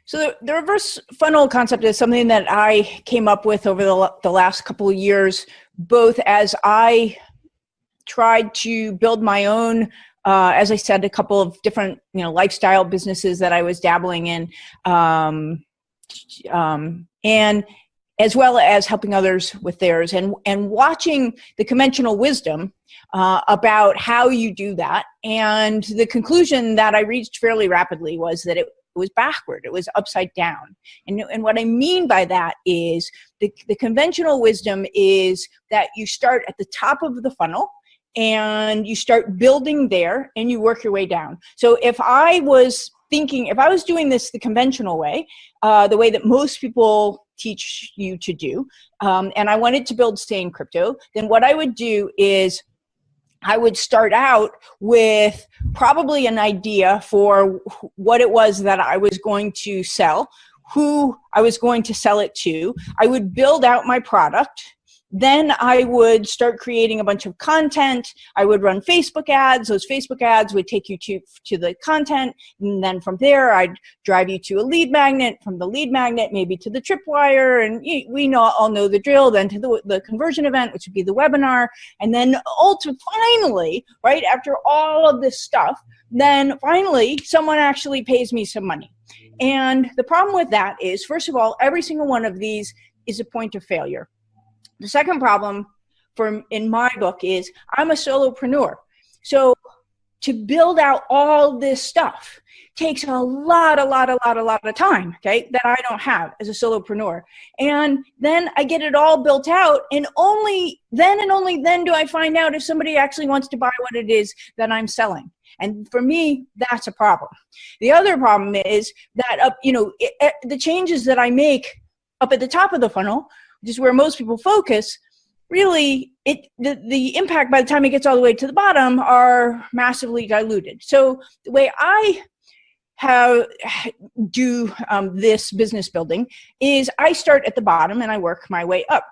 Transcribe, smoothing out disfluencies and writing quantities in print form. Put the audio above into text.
So the reverse funnel concept is something that I came up with over the last couple of years, both as I tried to build my own, as I said, a couple of different, lifestyle businesses that I was dabbling in, and as well as helping others with theirs, and watching the conventional wisdom about how you do that. And the conclusion that I reached fairly rapidly was that it was backward. It was upside down. And what I mean by that is the conventional wisdom is that you start at the top of the funnel and you start building there and you work your way down. So if I was doing this the conventional way, the way that most people teach you to do, and I wanted to build Stay in Crypto, then what I would do is I would start out with probably an idea for what it was that I was going to sell, who I was going to sell it to. I would build out my product. Then I would start creating a bunch of content. I would run Facebook ads. Those Facebook ads would take you to the content. And then from there, I'd drive you to a lead magnet. From the lead magnet, maybe to the tripwire. And we all know the drill. Then to the conversion event, which would be the webinar. And then finally, right after all of this stuff, then finally someone actually pays me some money. And the problem with that is, first of all, every single one of these is a point of failure. The second problem in my book is I'm a solopreneur. So to build out all this stuff takes a lot of time, okay, that I don't have as a solopreneur. And then I get it all built out, and only then do I find out if somebody actually wants to buy what it is that I'm selling. And for me, that's a problem. The other problem is that, the changes that I make up at the top of the funnel, which is where most people focus, really, the impact by the time it gets all the way to the bottom are massively diluted. So the way I do this business building is I start at the bottom and I work my way up.